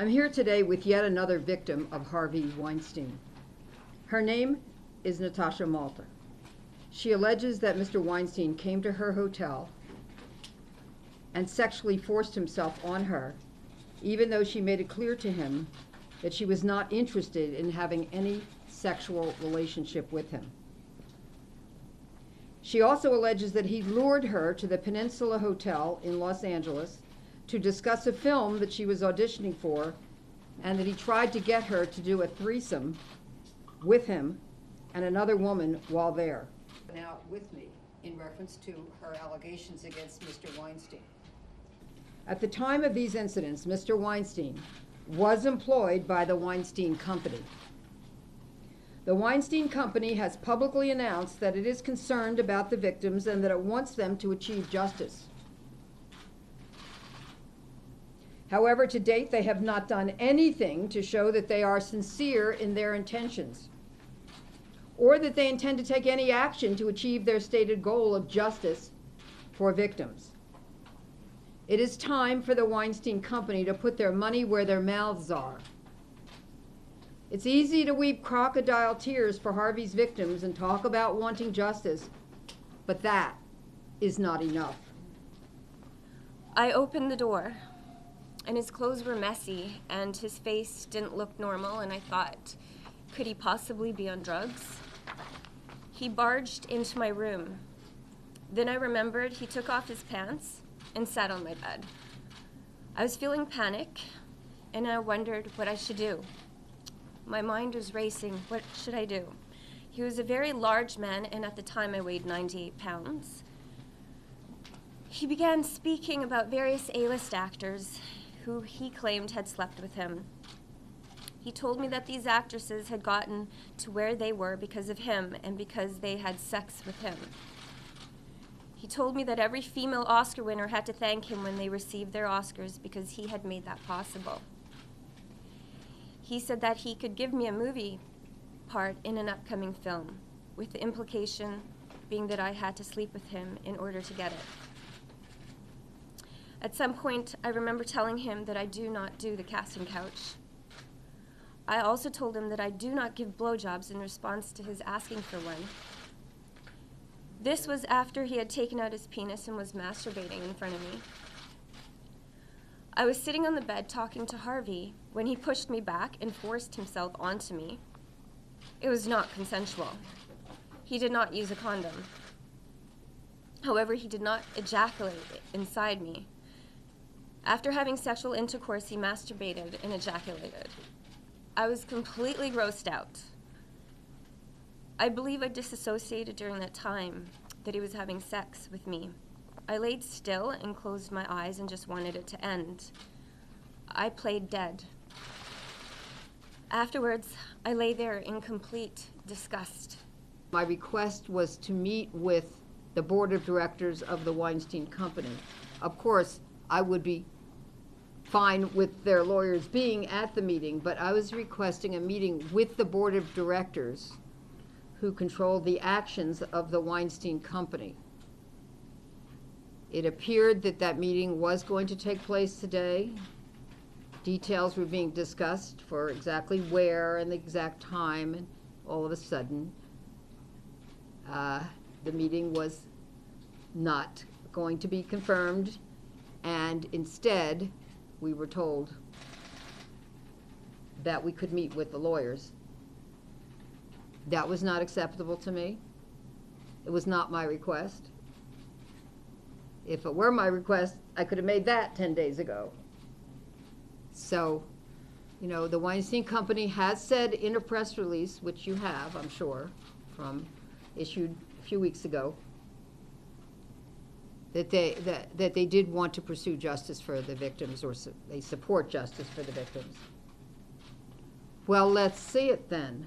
I'm here today with yet another victim of Harvey Weinstein. Her name is Natassia Malthe. She alleges that Mr. Weinstein came to her hotel and sexually forced himself on her, even though she made it clear to him that she was not interested in having any sexual relationship with him. She also alleges that he lured her to the Peninsula Hotel in Los Angeles to discuss a film that she was auditioning for, and that he tried to get her to do a threesome with him and another woman while there. Now with me in reference to her allegations against Mr. Weinstein. At the time of these incidents, Mr. Weinstein was employed by the Weinstein Company. The Weinstein Company has publicly announced that it is concerned about the victims and that it wants them to achieve justice. However, to date, they have not done anything to show that they are sincere in their intentions, or that they intend to take any action to achieve their stated goal of justice for victims. It is time for the Weinstein Company to put their money where their mouths are. It's easy to weep crocodile tears for Harvey's victims and talk about wanting justice, but that is not enough. I opened the door, and his clothes were messy, and his face didn't look normal, and I thought, could he possibly be on drugs? He barged into my room. Then I remembered he took off his pants and sat on my bed. I was feeling panic, and I wondered what I should do. My mind was racing. What should I do? He was a very large man, and at the time I weighed 98 pounds. He began speaking about various A-list actors who he claimed had slept with him. He told me that these actresses had gotten to where they were because of him and because they had sex with him. He told me that every female Oscar winner had to thank him when they received their Oscars because he had made that possible. He said that he could give me a movie part in an upcoming film, with the implication being that I had to sleep with him in order to get it. At some point, I remember telling him that I do not do the casting couch. I also told him that I do not give blowjobs in response to his asking for one. This was after he had taken out his penis and was masturbating in front of me. I was sitting on the bed talking to Harvey when he pushed me back and forced himself onto me. It was not consensual. He did not use a condom. However, he did not ejaculate inside me. After having sexual intercourse, he masturbated and ejaculated. I was completely grossed out. I believe I disassociated during that time that he was having sex with me. I laid still and closed my eyes and just wanted it to end. I played dead. Afterwards, I lay there in complete disgust. My request was to meet with the board of directors of the Weinstein Company. Of course, I would be fine with their lawyers being at the meeting, but I was requesting a meeting with the board of directors who controlled the actions of the Weinstein Company. It appeared that that meeting was going to take place today. Details were being discussed for exactly where and the exact time, and all of a sudden, the meeting was not going to be confirmed, and instead, we were told that we could meet with the lawyers. That was not acceptable to me. It was not my request. If it were my request, I could have made that 10 days ago. So, you know, the Weinstein Company has said in a press release, which you have, I'm sure, from issued a few weeks ago, that they did want to pursue justice for the victims, or they support justice for the victims. Well, let's see it then.